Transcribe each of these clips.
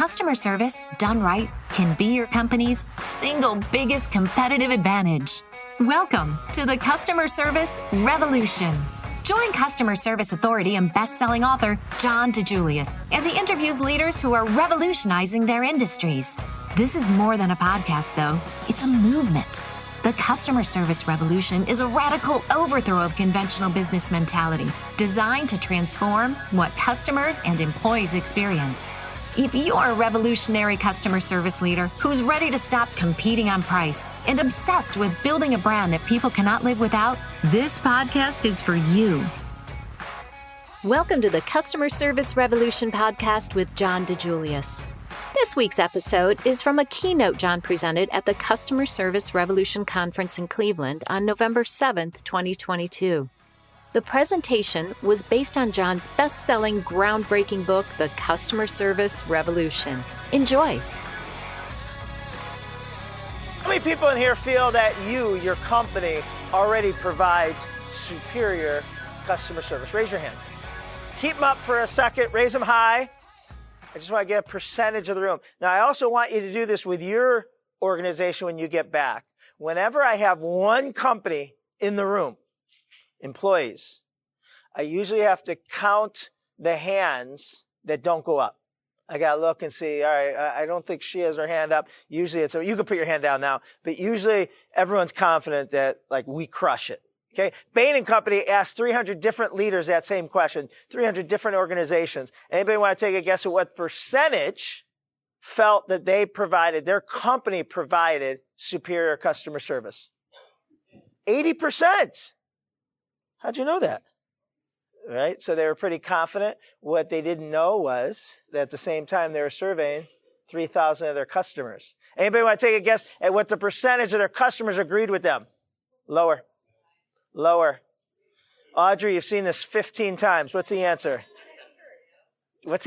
Customer service, done right, can be your company's single biggest competitive advantage. Welcome to the Customer Service Revolution. Join customer service authority and best-selling author John DiJulius as he interviews leaders who are revolutionizing their industries. This is more than a podcast, though. It's a movement. The Customer Service Revolution is a radical overthrow of conventional business mentality designed to transform what customers and employees experience. If you're a revolutionary customer service leader who's ready to stop competing on price and obsessed with building a brand that people cannot live without, this podcast is for you. Welcome to the Customer Service Revolution podcast with John DiJulius. This week's episode is from a keynote John presented at the Customer Service Revolution Conference in Cleveland on November 7th, 2022. The presentation was based on John's best-selling, groundbreaking book, The Customer Service Revolution. Enjoy. How many people in here feel that your company, already provides superior customer service? Raise your hand. Keep them up for a second. Raise them high. I just want to get a percentage of the room. Now, I also want you to do this with your organization when you get back. Whenever I have one company in the room, employees, I usually have to count the hands that don't go up. I got to look and see, all right, I don't think she has her hand up. Usually you can put your hand down now, but usually everyone's confident that we crush it. Okay. Bain & Company asked 300 different leaders that same question, 300 different organizations. Anybody want to take a guess at what percentage felt that their company provided superior customer service? 80%. How'd you know that? Right? So they were pretty confident. What they didn't know was that at the same time they were surveying 3,000 of their customers. Anybody want to take a guess at what the percentage of their customers agreed with them? Lower. Audrey, you've seen this 15 times. What's the answer? What's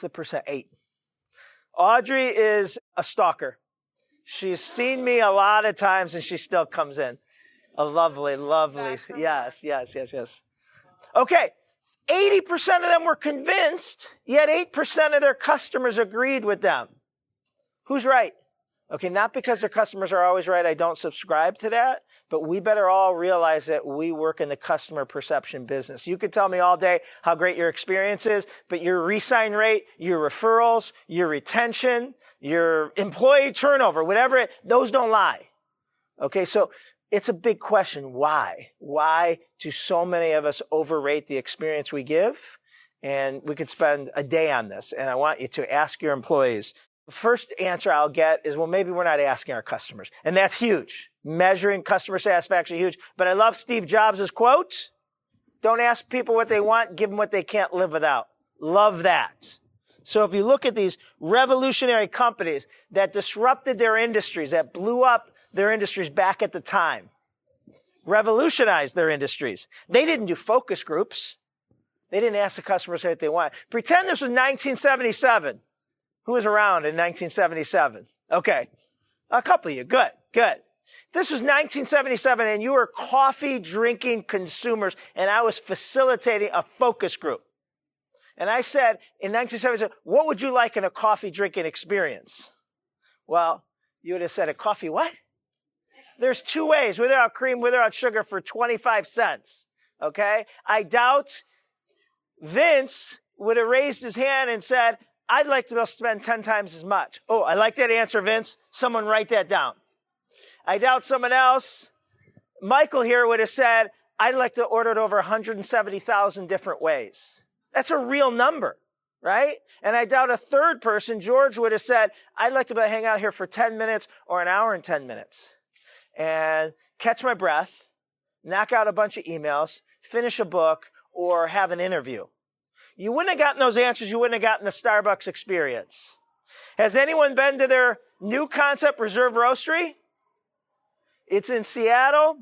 the percent? 8. Audrey is a stalker. She's seen me a lot of times and she still comes in. A lovely. Yes. Okay. 80% of them were convinced, yet 8% of their customers agreed with them. Who's right? Okay, not because their customers are always right. I don't subscribe to that, but we better all realize that we work in the customer perception business. You could tell me all day how great your experience is, but your re-sign rate, your referrals, your retention, your employee turnover, those don't lie. Okay, so it's a big question. Why? Why do so many of us overrate the experience we give? And we could spend a day on this. And I want you to ask your employees. The first answer I'll get is, well, maybe we're not asking our customers. And that's huge. Measuring customer satisfaction is huge. But I love Steve Jobs' quote. Don't ask people what they want, give them what they can't live without. Love that. So if you look at these revolutionary companies that disrupted their industries, that blew up their industries back at the time, revolutionized their industries. They didn't do focus groups. They didn't ask the customers what they want. Pretend this was 1977. Who was around in 1977? Okay. A couple of you. Good. This was 1977 and you were coffee drinking consumers and I was facilitating a focus group. And I said in 1977, what would you like in a coffee drinking experience? Well, you would have said a coffee what? There's 2 ways, without cream, without sugar for 25 cents. Okay? I doubt Vince would have raised his hand and said, I'd like to spend 10 times as much. Oh, I like that answer, Vince. Someone write that down. I doubt someone else, Michael here, would have said, I'd like to order it over 170,000 different ways. That's a real number, right? And I doubt a third person, George, would have said, I'd like to hang out here for 10 minutes or an hour and 10 minutes and catch my breath, knock out a bunch of emails, finish a book, or have an interview. You wouldn't have gotten those answers. You wouldn't have gotten the Starbucks experience. Has anyone been to their new concept, Reserve Roastery? It's in Seattle.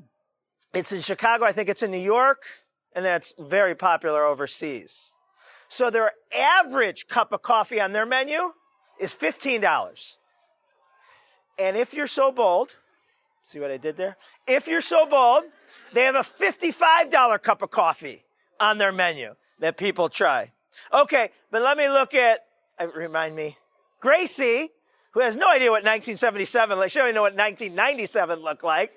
It's in Chicago. I think it's in New York. And that's very popular overseas. So their average cup of coffee on their menu is $15. And if you're so bold, see what I did there? If you're so bold, they have a $55 cup of coffee on their menu that people try. Okay, but let me look at remind me. Gracie, who has no idea what 1977, like she don't even know what 1997 looked like.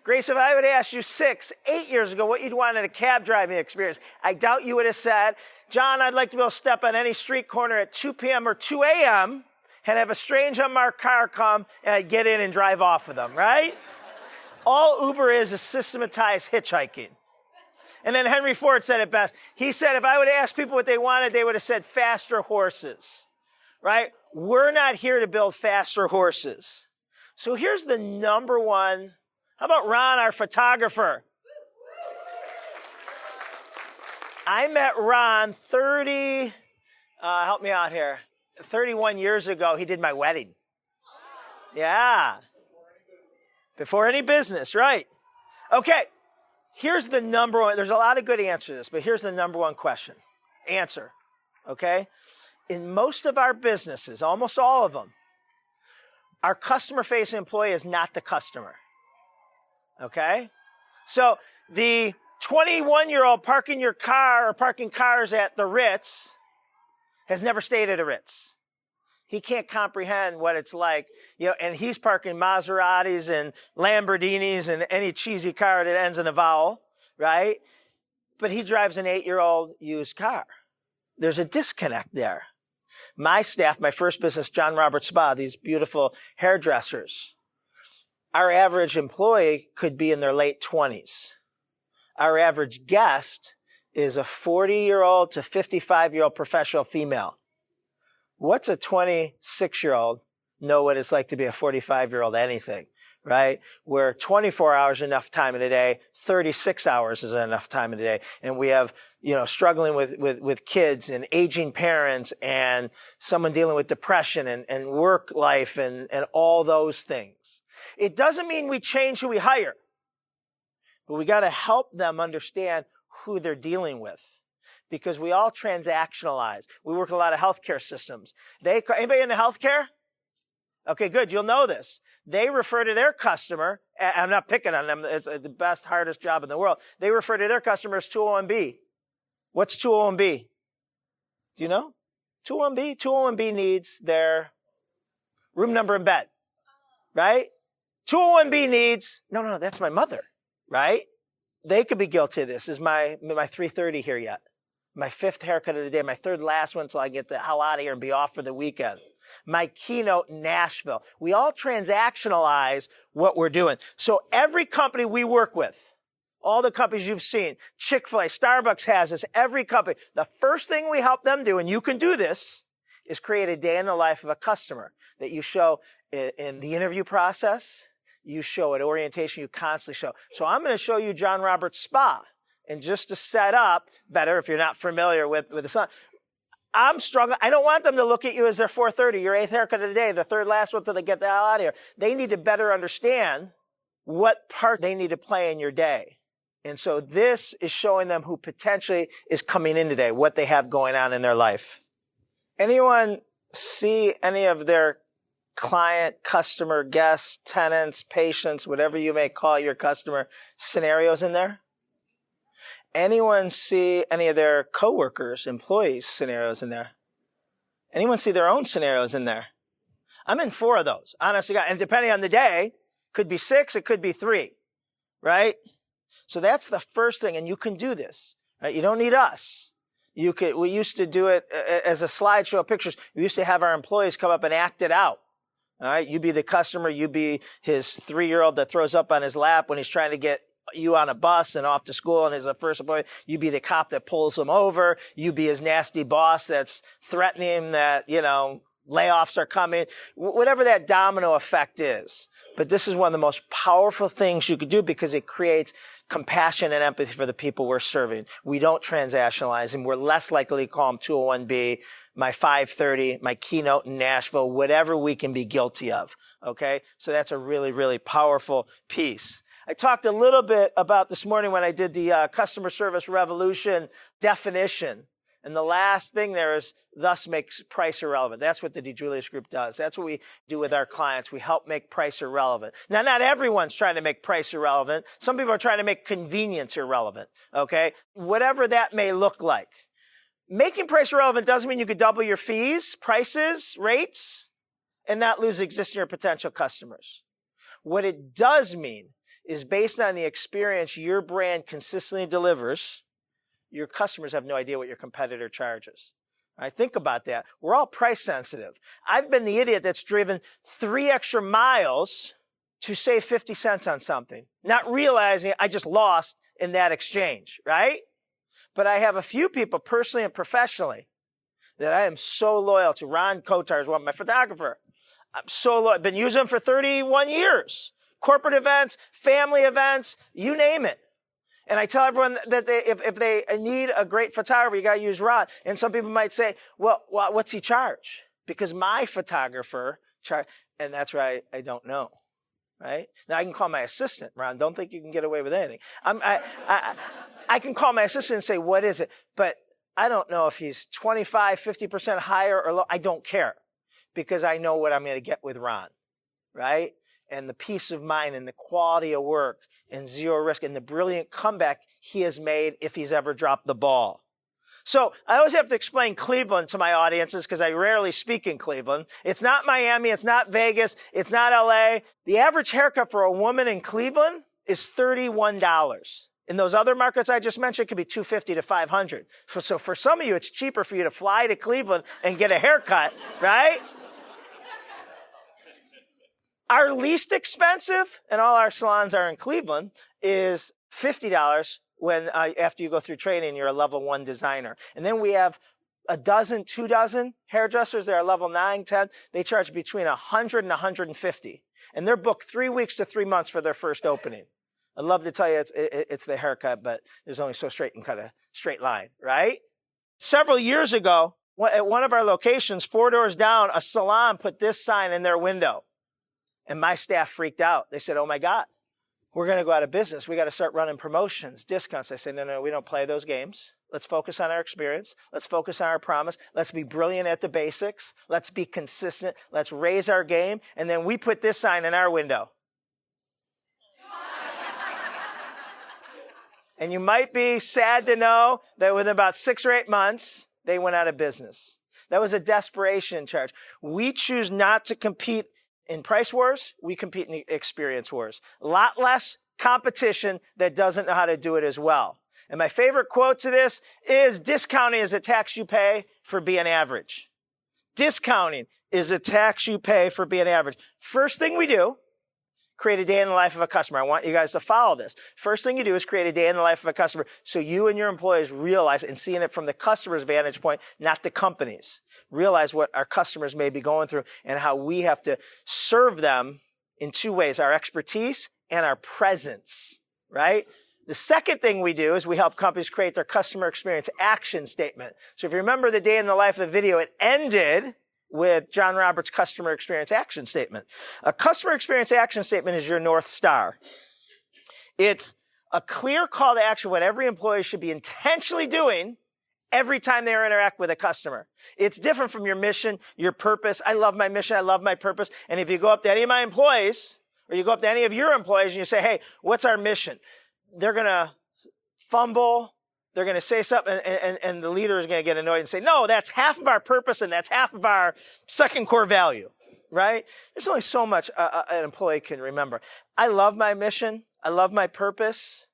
Grace, if I would ask you 6, 8 years ago what you'd want in a cab driving experience, I doubt you would have said, John, I'd like to be able to step on any street corner at 2 p.m. or 2 a.m. and have a strange unmarked car come and I'd get in and drive off with them, right? All Uber is systematized hitchhiking. And then Henry Ford said it best. He said, if I would ask people what they wanted, they would have said faster horses, right? We're not here to build faster horses. So here's the number one. How about Ron, our photographer? I met Ron 31 years ago. He did my wedding. Yeah. Before any business, right? Okay. Here's the number one. There's a lot of good answers to this, but here's the number one question. Answer. Okay? In most of our businesses, almost all of them, our customer-facing employee is not the customer. Okay? So the 21-year-old parking your car or parking cars at the Ritz has never stayed at a Ritz. He can't comprehend what it's like, and he's parking Maseratis and Lamborghinis and any cheesy car that ends in a vowel, right? But he drives an 8-year-old used car. There's a disconnect there. My staff, my first business, John Robert Spa, these beautiful hairdressers, our average employee could be in their late 20s. Our average guest is a 40-year-old to 55-year-old professional female. What's a 26-year-old know what it's like to be a 45-year-old anything, right? Where 24 hours is enough time in a day, 36 hours is enough time in a day. And we have, struggling with kids and aging parents and someone dealing with depression and work life and all those things. It doesn't mean we change who we hire, but we got to help them understand who they're dealing with. Because we all transactionalize. We work with a lot of healthcare systems. Anybody in the healthcare? Okay, good. You'll know this. They refer to their customer. I'm not picking on them. It's the best, hardest job in the world. They refer to their customer as 201B. What's 201B? Do you know? 201B? 201B needs their room number in bed, right? 201B needs, no, that's my mother, right? They could be guilty of this. Is my 3:30 here yet? My 5th haircut of the day, my 3rd last one until I get the hell out of here and be off for the weekend. My keynote in Nashville. We all transactionalize what we're doing. So every company we work with, all the companies you've seen, Chick-fil-A, Starbucks has this, every company, the first thing we help them do, and you can do this, is create a day in the life of a customer that you show in the interview process, you show at orientation, you constantly show. So I'm going to show you John Roberts Spa. And just to set up better, if you're not familiar with the sun, I'm struggling. I don't want them to look at you as their 4:30, your 8th haircut of the day, the 3rd last one till they get the hell out of here. They need to better understand what part they need to play in your day. And so this is showing them who potentially is coming in today, what they have going on in their life. Anyone see any of their client, customer, guests, tenants, patients, whatever you may call your customer, scenarios in there? Anyone see any of their coworkers, employees, scenarios in there? Anyone see their own scenarios in there? I'm in 4 of those, honestly. And depending on the day, could be 6, it could be 3, right? So that's the first thing, and you can do this, right? You don't need us. We used to do it as a slideshow of pictures. We used to have our employees come up and act it out. All right, you be the customer, you be his 3-year-old that throws up on his lap when he's trying to get you on a bus and off to school and as a first employee. You be the cop that pulls him over. You be his nasty boss that's threatening him that, layoffs are coming. Whatever that domino effect is. But this is one of the most powerful things you could do because it creates compassion and empathy for the people we're serving. We don't transactionalize them. We're less likely to call them 201B, my 5:30, my keynote in Nashville, whatever we can be guilty of. Okay? So that's a really, really powerful piece. I talked a little bit about this morning when I did the customer service revolution definition. And the last thing there is thus makes price irrelevant. That's what the DiJulius group does. That's what we do with our clients. We help make price irrelevant. Now, not everyone's trying to make price irrelevant. Some people are trying to make convenience irrelevant. Okay? Whatever that may look like. Making price relevant doesn't mean you could double your fees, prices, rates, and not lose existing or potential customers. What it does mean is based on the experience your brand consistently delivers, your customers have no idea what your competitor charges. All right, think about that. We're all price sensitive. I've been the idiot that's driven 3 extra miles to save 50 cents on something, not realizing I just lost in that exchange, right? But I have a few people personally and professionally that I am so loyal to. Ron Kotar is my photographer. I'm so loyal. I've been using him for 31 years. Corporate events, family events, you name it. And I tell everyone that if they need a great photographer, you got to use Ron. And some people might say, well, what's he charge? Because my photographer charge, and that's right, I don't know. Right? Now I can call my assistant, Ron. Don't think you can get away with anything. I can call my assistant and say, what is it? But I don't know if he's 25, 50% higher or low. I don't care because I know what I'm going to get with Ron, right? And the peace of mind and the quality of work and zero risk and the brilliant comeback he has made if he's ever dropped the ball. So I always have to explain Cleveland to my audiences because I rarely speak in Cleveland. It's not Miami. It's not Vegas. It's not LA. The average haircut for a woman in Cleveland is $31. In those other markets I just mentioned, it could be $250 to $500. So for some of you, it's cheaper for you to fly to Cleveland and get a haircut, right? Our least expensive, and all our salons are in Cleveland, is $50 when after you go through training, you're a level 1 designer. And then we have a dozen, 2 dozen hairdressers that are level 9, 10. They charge between $100 and $150. And they're booked 3 weeks to 3 months for their first opening. I'd love to tell you it's the haircut, but there's only so straight and cut a straight line, right? Several years ago, at one of our locations, 4 doors down, a salon put this sign in their window. And my staff freaked out. They said, oh my God, we're going to go out of business. We got to start running promotions, discounts. I said, no, we don't play those games. Let's focus on our experience. Let's focus on our promise. Let's be brilliant at the basics. Let's be consistent. Let's raise our game. And then we put this sign in our window. And you might be sad to know that within about 6 or 8 months, they went out of business. That was a desperation charge. We choose not to compete in price wars. We compete in experience wars. A lot less competition that doesn't know how to do it as well. And my favorite quote to this is, discounting is a tax you pay for being average. Discounting is a tax you pay for being average. First thing we do, create a day in the life of a customer. I want you guys to follow this. First thing you do is create a day in the life of a customer so you and your employees realize, and seeing it from the customer's vantage point, not the company's, realize what our customers may be going through and how we have to serve them in 2 ways, our expertise and our presence, right? The second thing we do is we help companies create their customer experience action statement. So if you remember the day in the life of the video, it ended with John Roberts' customer experience action statement. A customer experience action statement is your North Star. It's a clear call to action what every employee should be intentionally doing every time they interact with a customer. It's different from your mission, your purpose. I love my mission. I love my purpose. And if you go up to any of my employees, or you go up to any of your employees and you say, hey, what's our mission? They're going to fumble. They're going to say something, and the leader is going to get annoyed and say, no, that's half of our purpose, and that's half of our second core value, right? There's only so much an employee can remember. I love my mission. I love my purpose,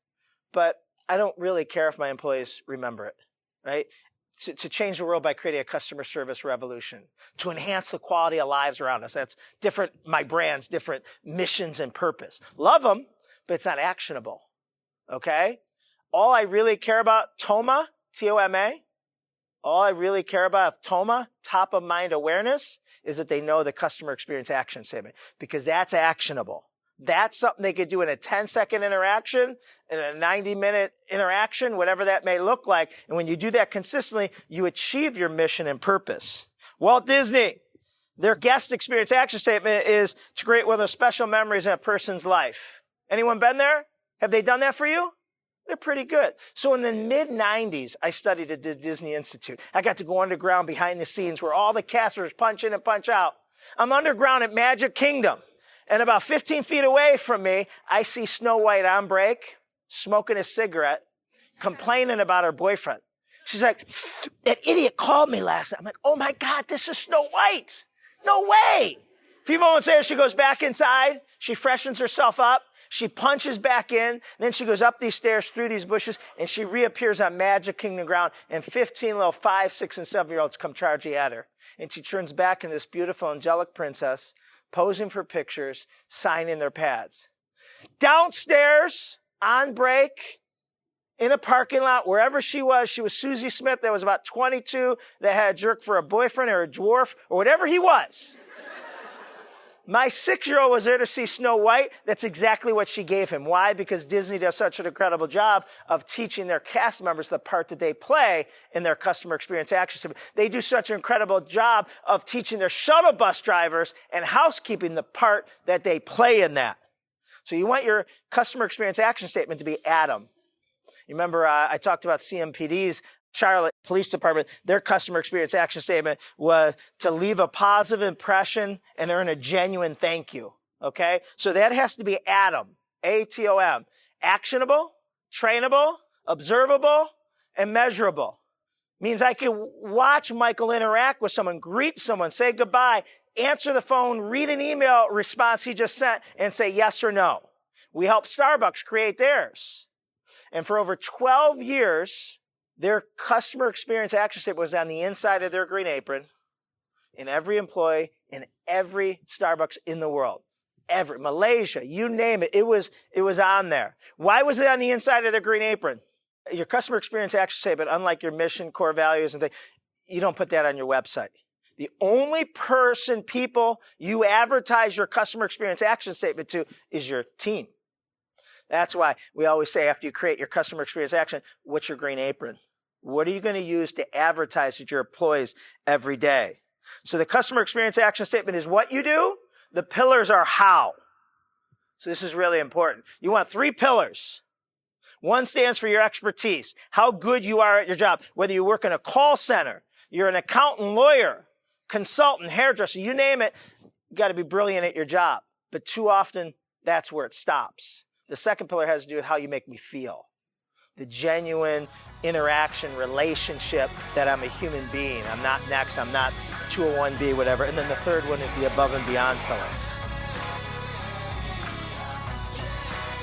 but I don't really care if my employees remember it, right? To change the world by creating a customer service revolution, to enhance the quality of lives around us. That's different, my brands, different missions and purpose. Love them, but it's not actionable, okay? All I really care about, TOMA, T-O-M-A, all I really care about, TOMA, top of mind awareness, is that they know the customer experience action statement, because that's actionable. That's something they could do in a 10-second interaction, in a 90-minute interaction, whatever that may look like. And when you do that consistently, you achieve your mission and purpose. Walt Disney, their guest experience action statement is to create one of those special memories in a person's life. Anyone been there? Have they done that for you? They're pretty good. So in the mid-90s, I studied at the Disney Institute. I got to go underground behind the scenes where all the casters punch in and punch out. I'm underground at Magic Kingdom. And about 15 feet away from me, I see Snow White on break, smoking a cigarette, complaining about her boyfriend. She's like, that idiot called me last night. I'm like, oh my God, this is Snow White. No way. A few moments later, she goes back inside. She freshens herself up. She punches back in. Then she goes up these stairs, through these bushes, and she reappears on Magic Kingdom ground. And 15 little 5, 6, and 7-year-olds come charging at her. And she turns back into this beautiful angelic princess, posing for pictures, signing their pads. Downstairs, on break, in a parking lot, wherever she was Susie Smith that was about 22, that had a jerk for a boyfriend or a dwarf or whatever he was. My 6-year-old was there to see Snow White. That's exactly what she gave him. Why? Because Disney does such an incredible job of teaching their cast members the part that they play in their customer experience action system. They do such an incredible job of teaching their shuttle bus drivers and housekeeping the part that they play in that. So you want your customer experience action statement to be Adam. You remember I talked about CMPD's Charlotte Police Department. Their customer experience action statement was to leave a positive impression and earn a genuine thank you. Okay? So that has to be Adam, A-T-O-M. Actionable, trainable, observable, and measurable. Means I can watch Michael interact with someone, greet someone, say goodbye, answer the phone, read an email response he just sent, and say yes or no. We helped Starbucks create theirs. And for over 12 years, their customer experience action statement was on the inside of their green apron in every employee in every Starbucks in the world. Every Malaysia, you name it, it was on there. Why was it on the inside of their green apron? Your customer experience action statement, unlike your mission, core values, and things, you don't put that on your website. The only people you advertise your customer experience action statement to is your team. That's why we always say after you create your customer experience action, what's your green apron? What are you going to use to advertise to your employees every day? So the customer experience action statement is what you do. The pillars are how. So this is really important. You want 3 pillars. 1 stands for your expertise, how good you are at your job. Whether you work in a call center, you're an accountant, lawyer, consultant, hairdresser, you name it, you got to be brilliant at your job. But too often, that's where it stops. The second pillar has to do with how you make me feel. The genuine interaction, relationship that I'm a human being. I'm not next, I'm not 201B, whatever. And then the third one is the above and beyond pillar.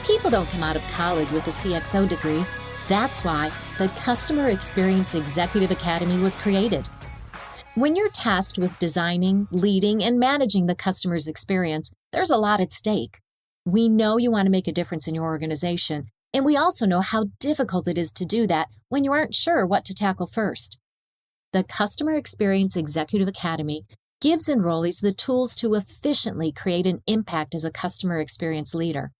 People don't come out of college with a CXO degree. That's why the Customer Experience Executive Academy was created. When you're tasked with designing, leading, and managing the customer's experience, there's a lot at stake. We know you want to make a difference in your organization, and we also know how difficult it is to do that when you aren't sure what to tackle first. The Customer Experience Executive Academy gives enrollees the tools to efficiently create an impact as a customer experience leader.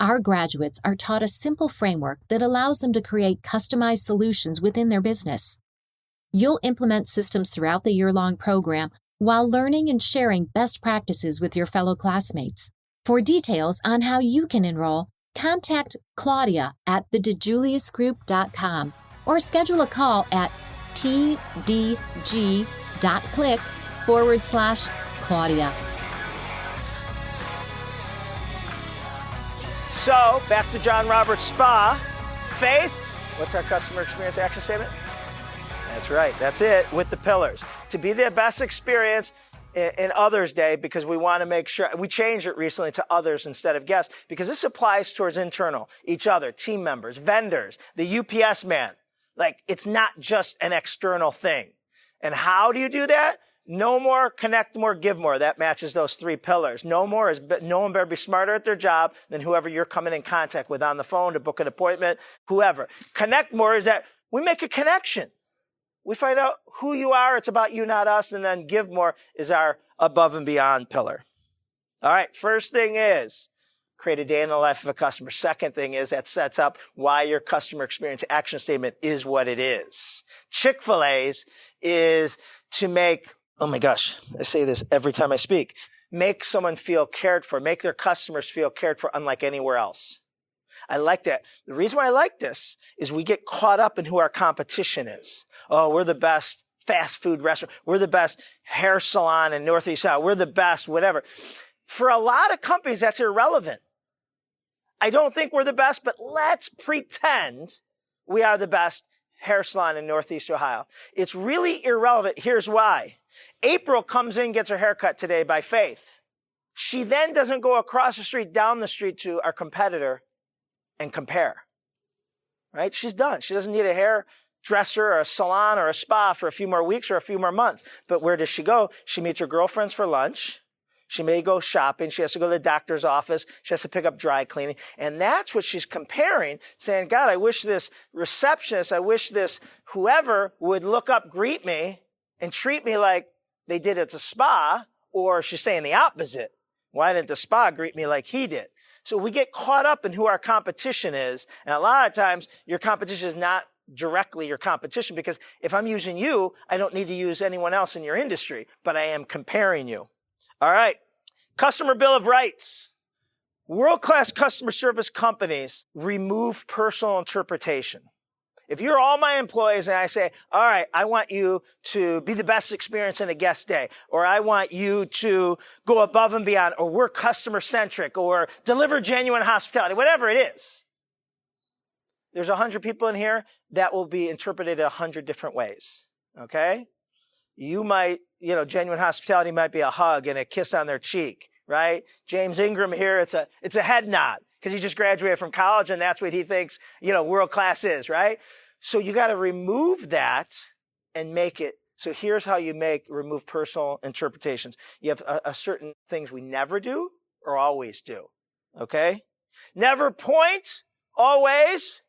Our graduates are taught a simple framework that allows them to create customized solutions within their business. You'll implement systems throughout the year-long program while learning and sharing best practices with your fellow classmates. For details on how you can enroll, contact Claudia at thedijuliusgroup.com or schedule a call at tdg.click/Claudia. So, back to John Roberts Spa. Faith, what's our customer experience action statement? That's right, that's it, with the pillars. To be the best experience in Others Day, because we want to make sure, we changed it recently to others instead of guests, because this applies towards internal, each other, team members, vendors, the UPS man. Like, it's not just an external thing. And how do you do that? Know more, connect more, give more. That matches those 3 pillars. Know more is no one better be smarter at their job than whoever you're coming in contact with on the phone to book an appointment, whoever. Connect more is that we make a connection. We find out who you are. It's about you, not us. And then give more is our above and beyond pillar. All right. First thing is create a day in the life of a customer. Second thing is that sets up why your customer experience action statement is what it is. Chick-fil-A's is to make, oh my gosh, I say this every time I speak, make someone feel cared for, make their customers feel cared for unlike anywhere else. I like that. The reason why I like this is we get caught up in who our competition is. Oh, we're the best fast food restaurant. We're the best hair salon in Northeast Ohio. We're the best, whatever. For a lot of companies, that's irrelevant. I don't think we're the best, but let's pretend we are the best hair salon in Northeast Ohio. It's really irrelevant. Here's why. April comes in, gets her haircut today by Faith. She then doesn't go across the street, down the street to our competitor and compare. Right? She's done. She doesn't need a hairdresser or a salon or a spa for a few more weeks or a few more months. But where does she go? She meets her girlfriends for lunch. She may go shopping. She has to go to the doctor's office. She has to pick up dry cleaning. And that's what she's comparing, saying, God, I wish this receptionist, I wish this whoever would look up, greet me, and treat me like they did at the spa. Or she's saying the opposite. Why didn't the spa greet me like he did? So we get caught up in who our competition is. And a lot of times your competition is not directly your competition, because if I'm using you, I don't need to use anyone else in your industry, but I am comparing you. All right. Customer Bill of Rights. World-class customer service companies remove personal interpretation. If you're all my employees and I say, all right, I want you to be the best experience in a guest day, or I want you to go above and beyond, or we're customer-centric, or deliver genuine hospitality, whatever it is. There's 100 people in here that will be interpreted 100 different ways, okay? You might, genuine hospitality might be a hug and a kiss on their cheek, right? James Ingram here, it's a head nod, because he just graduated from college and that's what he thinks, world class is, right? So you got to remove that and make it. So here's how you remove personal interpretations. You have a certain things we never do or always do, okay? Never point, always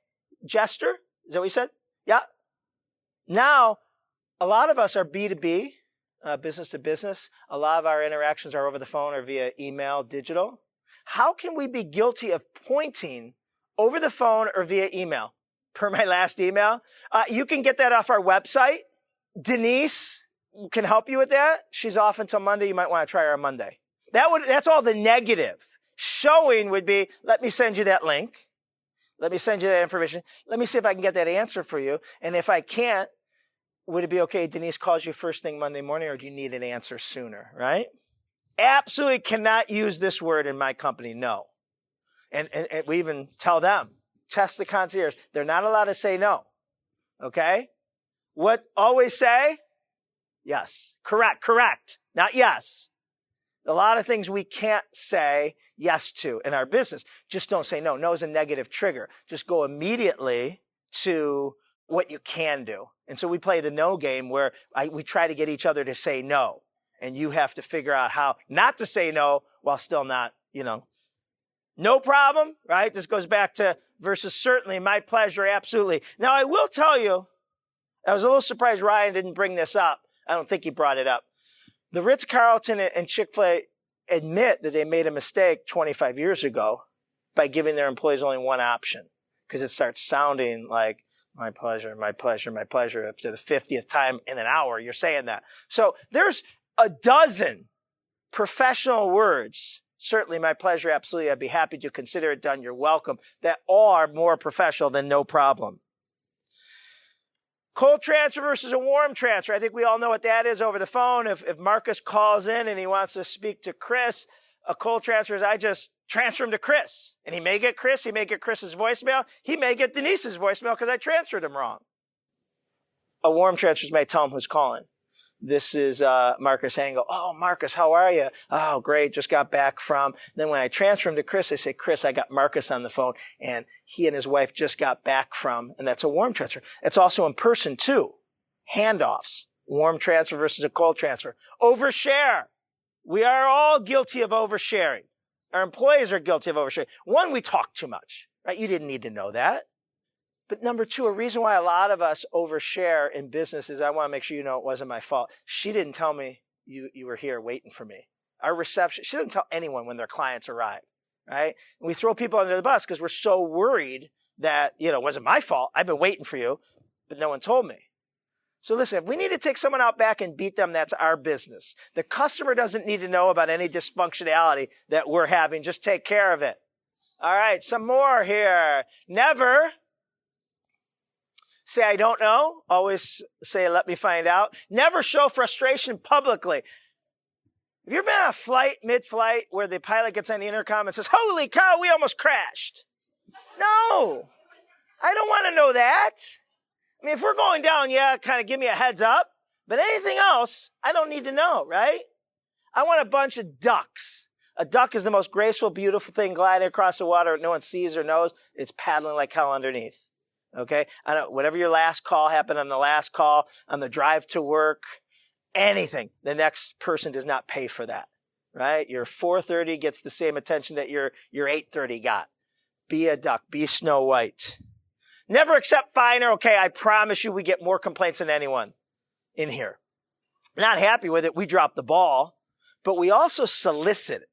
gesture. Is that what you said? Yeah. Now, a lot of us are B2B, business to business. A lot of our interactions are over the phone or via email, digital. How can we be guilty of pointing over the phone or via email? Per my last email. You can get that off our website. Denise can help you with that. She's off until Monday. You might want to try her on Monday. That's all the negative. Showing would be, let me send you that link. Let me send you that information. Let me see if I can get that answer for you. And if I can't, would it be okay Denise calls you first thing Monday morning, or do you need an answer sooner, right? Absolutely cannot use this word in my company, no. And we even tell them, test the concierge. They're not allowed to say no, okay? What always say? Yes. Correct. Not yes. A lot of things we can't say yes to in our business. Just don't say no. No is a negative trigger. Just go immediately to what you can do. And so we play the no game where we try to get each other to say no. And you have to figure out how not to say no while still not, no problem, right? This goes back to versus certainly, my pleasure, absolutely. Now, I will tell you, I was a little surprised Ryan didn't bring this up. I don't think he brought it up. The Ritz-Carlton and Chick-fil-A admit that they made a mistake 25 years ago by giving their employees only one option, because it starts sounding like, my pleasure. After the 50th time in an hour, you're saying that. So there's a dozen professional words. Certainly, my pleasure, absolutely. I'd be happy to consider it done. You're welcome. That all are more professional than no problem. Cold transfer versus a warm transfer. I think we all know what that is over the phone. If Marcus calls in and he wants to speak to Chris, a cold transfer is I just transfer him to Chris. And he may get Chris. He may get Chris's voicemail. He may get Denise's voicemail because I transferred him wrong. A warm transfer is may tell him who's calling. This is Marcus Angle. Oh, Marcus, how are you? Oh, great. Just got back from. Then when I transfer him to Chris, I say, Chris, I got Marcus on the phone, and he and his wife just got back from, and that's a warm transfer. It's also in person, too. Handoffs. Warm transfer versus a cold transfer. Overshare. We are all guilty of oversharing. Our employees are guilty of oversharing. One, we talk too much, right? You didn't need to know that. But number two, a reason why a lot of us overshare in business is I want to make sure you know it wasn't my fault. She didn't tell me you were here waiting for me. Our reception, she doesn't tell anyone when their clients arrive, right? And we throw people under the bus because we're so worried that, it wasn't my fault. I've been waiting for you, but no one told me. So listen, if we need to take someone out back and beat them, that's our business. The customer doesn't need to know about any dysfunctionality that we're having. Just take care of it. All right, some more here. Never say, I don't know. Always say, let me find out. Never show frustration publicly. Have you ever been on a flight, mid-flight, where the pilot gets on the intercom and says, holy cow, we almost crashed? No, I don't want to know that. I mean, if we're going down, yeah, kind of give me a heads up. But anything else, I don't need to know, right? I want a bunch of ducks. A duck is the most graceful, beautiful thing gliding across the water. No one sees or knows. It's paddling like hell underneath. Okay? I know, whatever your last call happened on the last call, on the drive to work, anything, the next person does not pay for that, right? Your 4:30 gets the same attention that your 8:30 got. Be a duck. Be Snow White. Never accept finer. Okay, I promise you we get more complaints than anyone in here. Not happy with it. We drop the ball, but we also solicit it.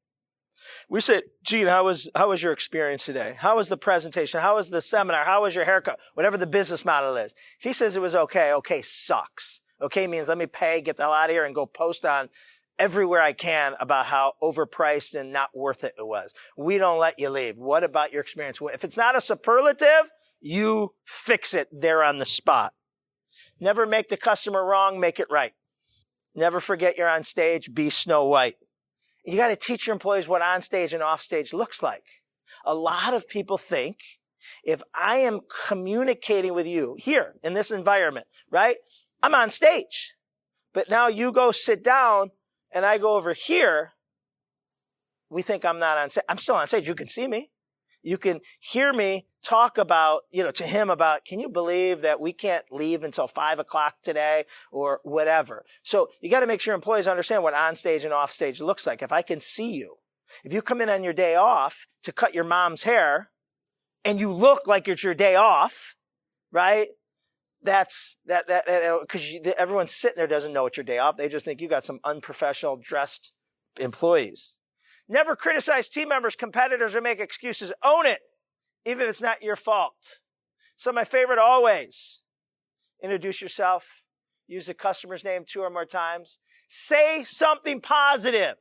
We said, Gene, how was your experience today? How was the presentation? How was the seminar? How was your haircut? Whatever the business model is. If he says it was okay, okay sucks. Okay means let me pay, get the hell out of here, and go post on everywhere I can about how overpriced and not worth it was. We don't let you leave. What about your experience? If it's not a superlative, you fix it there on the spot. Never make the customer wrong, make it right. Never forget you're on stage, be Snow White. You got to teach your employees what on stage and off stage looks like. A lot of people think if I am communicating with you here in this environment, right? I'm on stage, but now you go sit down and I go over here. We think I'm not on stage. I'm still on stage. You can see me. You can hear me talk about, to him about, can you believe that we can't leave until 5 o'clock today or whatever? So you got to make sure employees understand what on stage and off stage looks like. If I can see you, if you come in on your day off to cut your mom's hair and you look like it's your day off, right? That's because everyone sitting there doesn't know it's your day off. They just think you got some unprofessional dressed employees. Never criticize team members, competitors, or make excuses. Own it, even if it's not your fault. So my favorite always, introduce yourself. Use the customer's name 2 or more times. Say something positive.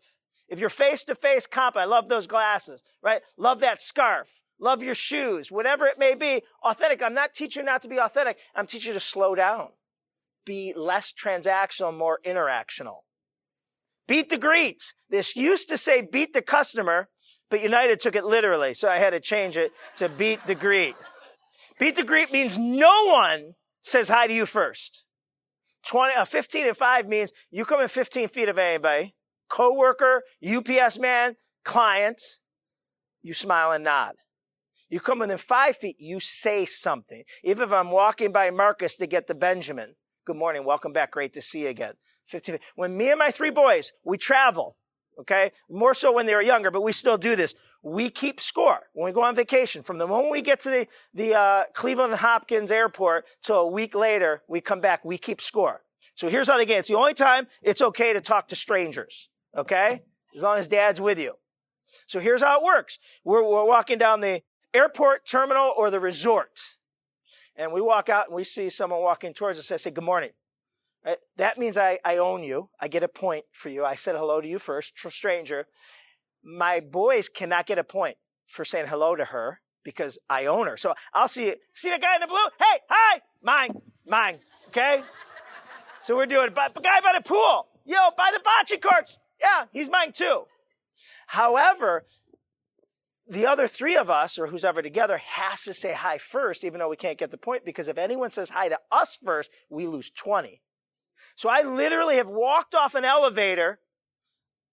If you're face-to-face I love those glasses, right? Love that scarf. Love your shoes. Whatever it may be, authentic. I'm not teaching you not to be authentic. I'm teaching you to slow down. Be less transactional, more interactional. Beat the greet. This used to say beat the customer, but United took it literally, so I had to change it to beat the greet. Beat the greet means no one says hi to you first. 15 and 5 means you come in 15 feet of anybody, coworker, UPS man, client, you smile and nod. You come within 5 feet, you say something. Even if I'm walking by Marcus to get the Benjamin, good morning, welcome back, great to see you again. 15 feet. When me and my 3 boys, we travel, okay? More so when they were younger, but we still do this. We keep score when we go on vacation. From the moment we get to the Cleveland Hopkins Airport till a week later, we come back, we keep score. So here's how they get. It's the only time it's okay to talk to strangers, okay? As long as dad's with you. So here's how it works. We're walking down the airport terminal or the resort. And we walk out and we see someone walking towards us. I say, good morning. Right? That means I own you. I get a point for you. I said hello to you first, stranger. My boys cannot get a point for saying hello to her because I own her. So I'll see the guy in the blue? Hey, hi, mine, okay? So we're doing, but the guy by the pool, by the bocce courts, yeah, he's mine too. However, the other 3 of us, or who's ever together, has to say hi first, even though we can't get the point, because if anyone says hi to us first, we lose 20. So I literally have walked off an elevator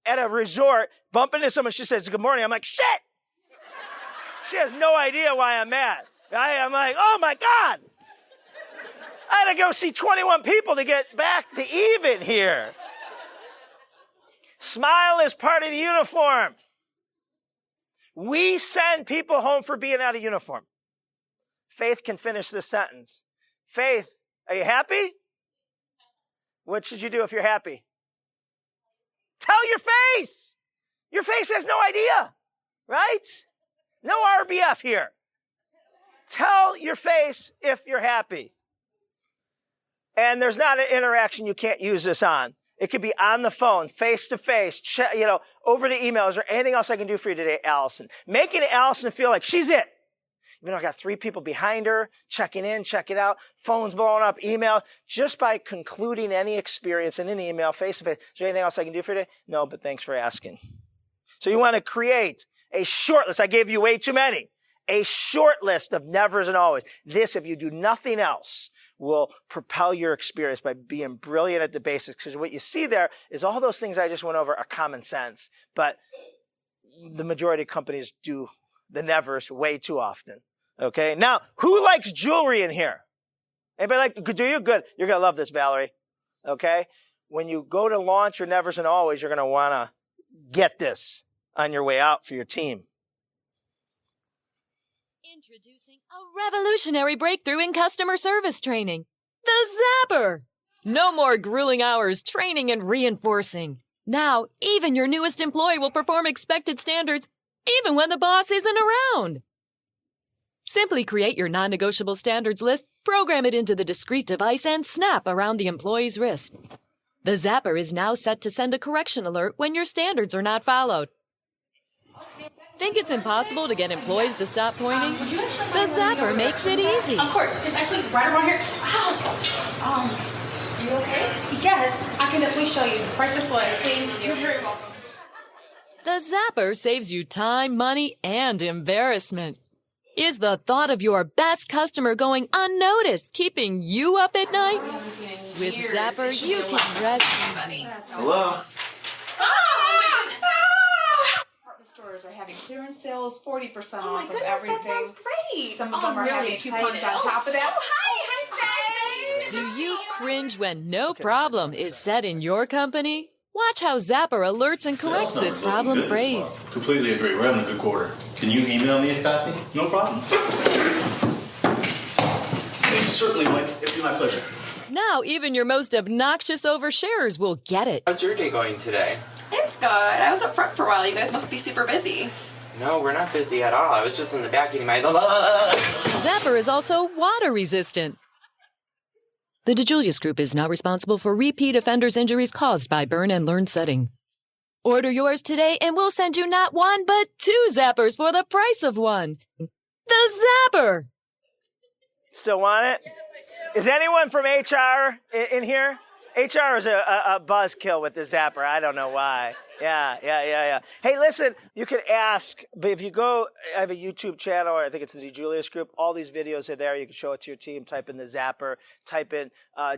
at a resort, bump into someone, she says, good morning. I'm like, shit! She has no idea why I'm mad. I'm like, oh my God! I had to go see 21 people to get back to even here. Smile is part of the uniform. We send people home for being out of uniform. Faith can finish this sentence. Faith, are you happy? What should you do if you're happy? Tell your face. Your face has no idea, right? No RBF here. Tell your face if you're happy. And there's not an interaction you can't use this on. It could be on the phone, face-to-face, over the email. Is there anything else I can do for you today, Allison? Making Allison feel like she's it. Even though I got 3 people behind her, checking in, checking out, phones blowing up, email. Just by concluding any experience in an email, face-to-face, is there anything else I can do for you today? No, but thanks for asking. So you want to create a short list. I gave you way too many. A short list of nevers and always. This, if you do nothing else, will propel your experience by being brilliant at the basics. Because what you see there is all those things I just went over are common sense, but the majority of companies do the nevers way too often. Okay. Now, who likes jewelry in here? Anybody like, do you? Good. You're going to love this, Valerie. Okay. When you go to launch your nevers and always, you're going to want to get this on your way out for your team. Introducing a revolutionary breakthrough in customer service training, the Zapper. No more grueling hours training and reinforcing. Now, even your newest employee will perform expected standards even when the boss isn't around. Simply create your non-negotiable standards list, program it into the discrete device, and snap around the employee's wrist. The Zapper is now set to send a correction alert when your standards are not followed. Think it's impossible to get employees to stop pointing? The Zapper makes it easy. Of course, it's actually right around here. Ow! You okay? Yes, I can definitely show you. Right this way. Thank you. You're very welcome. The Zapper saves you time, money, and embarrassment. Is the thought of your best customer going unnoticed keeping you up at night? With Zapper, you can rest easy. Hello? Stores are having clearance sales, 40% Oh my off goodness, of everything. that sounds great. Some of them are really having coupons on top of that. Hi, Do you cringe when no problem is said in your company? Watch how Zapper alerts and corrects this problem phrase. Completely agree. We're having a good quarter. Can you email me a copy? No problem. Hey, certainly, Mike. It'd be my pleasure. Now even your most obnoxious oversharers will get it. How's your day going today? It's good. I was up front for a while. You guys must be super busy. No, we're not busy at all. I was just in the back getting my... Zapper is also water resistant. The DiJulius Group is not responsible for repeat offenders' injuries caused by burn and learn setting. Order yours today and we'll send you not one but 2 Zappers for the price of one. The Zapper! Still want it? Is anyone from HR in here? HR is a buzzkill with the Zapper. I don't know why. Yeah. Hey, listen, you can ask, but if you go, I have a YouTube channel, or I think it's the DiJulius Group. All these videos are there. You can show it to your team. Type in the Zapper. Type in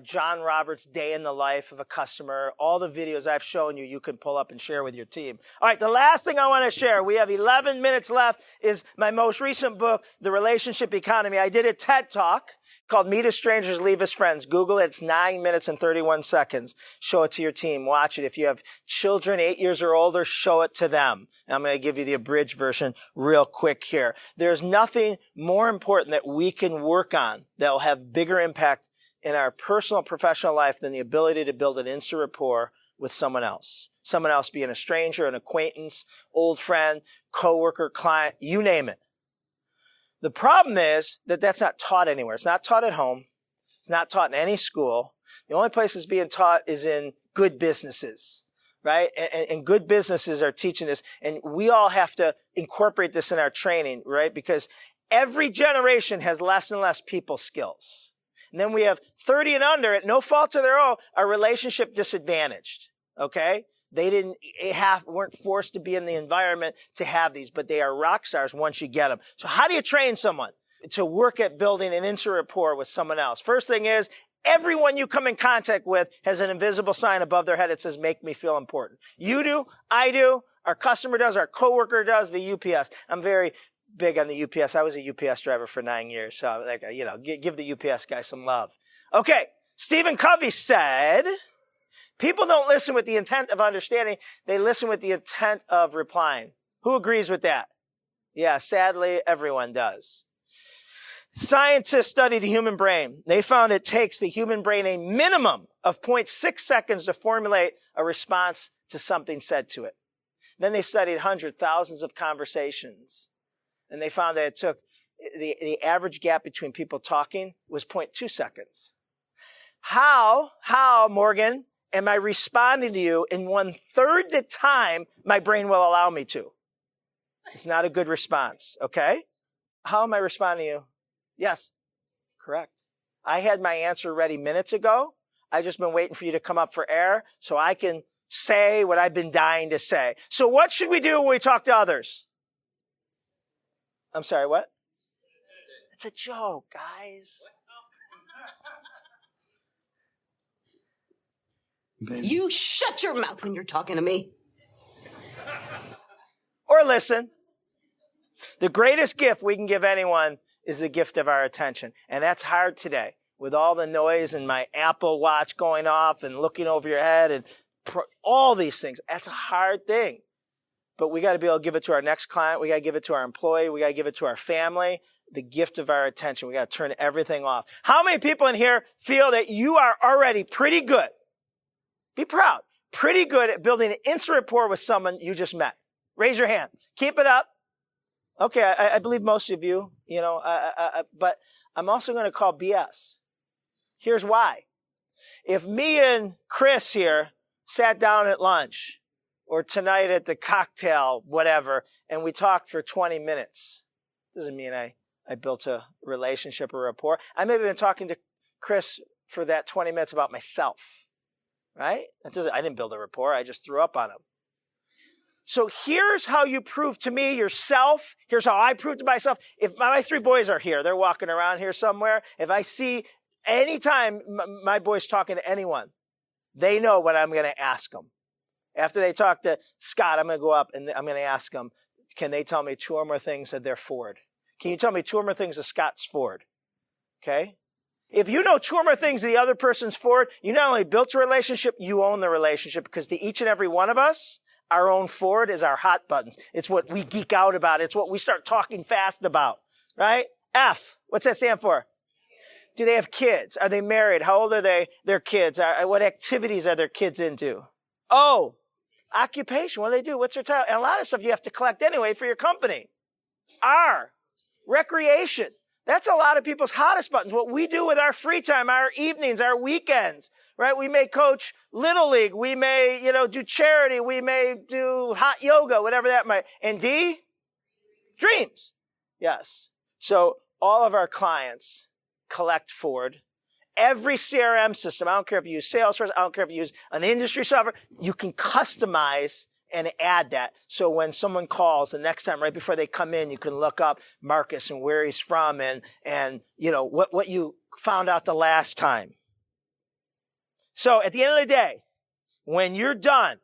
John Roberts' day in the life of a customer. All the videos I've shown you, you can pull up and share with your team. All right, the last thing I want to share, we have 11 minutes left, is my most recent book, The Relationship Economy. I did a TED Talk called Meet As Strangers, Leave As Friends. Google it. It's 9 minutes and 31 seconds. Show it to your team. Watch it. If you have children 8 years or older, show it to them. And I'm going to give you the abridged version real quick here. There's nothing more important that we can work on that will have bigger impact in our personal, professional life than the ability to build an instant rapport with someone else. Someone else being a stranger, an acquaintance, old friend, coworker, client, you name it. The problem is that that's not taught anywhere. It's not taught at home. It's not taught in any school. The only place it's being taught is in good businesses, right? And good businesses are teaching this. And we all have to incorporate this in our training, right? Because every generation has less and less people skills. And then we have 30 and under, at no fault of their own, are relationship disadvantaged, okay? They weren't forced to be in the environment to have these, but they are rock stars once you get them. So how do you train someone to work at building an instant rapport with someone else? First thing is, everyone you come in contact with has an invisible sign above their head that says, make me feel important. You do, I do, our customer does, our coworker does, the UPS. I'm very big on the UPS. I was a UPS driver for 9 years. So, give the UPS guy some love. Okay. Stephen Covey said, people don't listen with the intent of understanding. They listen with the intent of replying. Who agrees with that? Yeah, sadly, everyone does. Scientists studied the human brain. They found it takes the human brain a minimum of 0.6 seconds to formulate a response to something said to it. Then they studied hundreds, thousands of conversations. And they found that it took the average gap between people talking was 0.2 seconds. How, Morgan, am I responding to you in 1/3 the time my brain will allow me to? It's not a good response, okay? How am I responding to you? Yes, correct. I had my answer ready minutes ago. I've just been waiting for you to come up for air so I can say what I've been dying to say. So what should we do when we talk to others? I'm sorry, what? It's a joke, guys. Baby. You shut your mouth when you're talking to me. Or listen. The greatest gift we can give anyone is the gift of our attention. And that's hard today with all the noise and my Apple Watch going off and looking over your head and all these things. That's a hard thing. But we got to be able to give it to our next client. We got to give it to our employee. We got to give it to our family. The gift of our attention. We got to turn everything off. How many people in here feel that you are already pretty good? Be proud. Pretty good at building an instant rapport with someone you just met. Raise your hand. Keep it up. Okay, I believe most of you, but I'm also going to call BS. Here's why. If me and Chris here sat down at lunch or tonight at the cocktail, whatever, and we talked for 20 minutes, doesn't mean I built a relationship or rapport. I may have been talking to Chris for that 20 minutes about myself, right? I didn't build a rapport. I just threw up on him. So here's how you prove to me yourself. Here's how I prove to myself. If my 3 boys are here, they're walking around here somewhere. If I see anytime my boys talking to anyone, they know what I'm going to ask them. After they talk to Scott, I'm going to go up and I'm going to ask them, can they tell me 2 or more things that they're Ford? Can you tell me 2 or more things that Scott's Ford? Okay? If you know 2 or more things that the other person's Ford, you not only built a relationship, you own the relationship, because to each and every one of us, our own Ford is our hot buttons. It's what we geek out about. It's what we start talking fast about, right? F, what's that stand for? Do they have kids? Are they married? How old are their kids? What activities are their kids into? O, occupation. What do they do? What's their title? And a lot of stuff you have to collect anyway for your company. R, recreation. That's a lot of people's hottest buttons. What we do with our free time, our evenings, our weekends, right? We may coach Little League. We may, do charity. We may do hot yoga, whatever that might. And D, dreams. Yes. So all of our clients collect Ford. Every CRM system, I don't care if you use Salesforce, I don't care if you use an industry software, you can customize and add that. So when someone calls the next time, right before they come in, you can look up Marcus and where he's from and what you found out the last time. So at the end of the day, when you're done,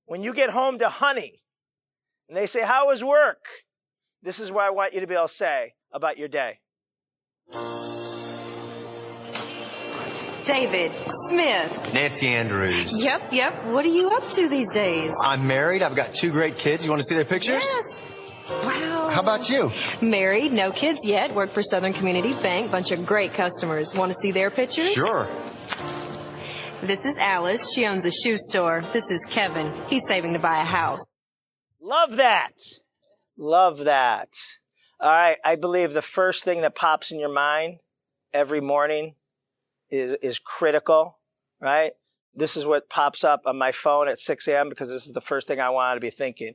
when you get home to honey, and they say, how was work? This is what I want you to be able to say about your day. David, Smith. Nancy Andrews. Yep. What are you up to these days? I'm married. I've got 2 great kids. You want to see their pictures? Yes. Wow. How about you? Married, no kids yet. Work for Southern Community Bank. Bunch of great customers. Want to see their pictures? Sure. This is Alice. She owns a shoe store. This is Kevin. He's saving to buy a house. Love that. Love that. All right. I believe the first thing that pops in your mind every morning is critical, right? This is what pops up on my phone at 6 a.m. because this is the first thing I wanted to be thinking.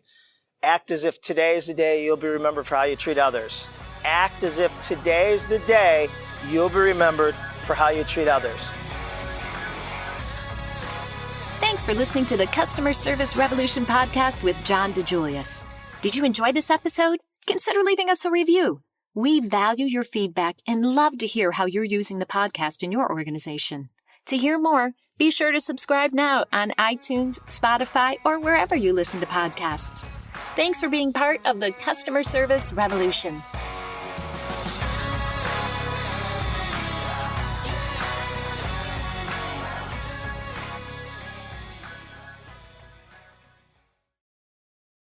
Act as if today is the day you'll be remembered for how you treat others. Act as if today is the day you'll be remembered for how you treat others. Thanks for listening to the Customer Service Revolution podcast with John DiJulius. Did you enjoy this episode? Consider leaving us a review. We value your feedback and love to hear how you're using the podcast in your organization. To hear more, be sure to subscribe now on iTunes, Spotify, or wherever you listen to podcasts. Thanks for being part of the Customer Service Revolution.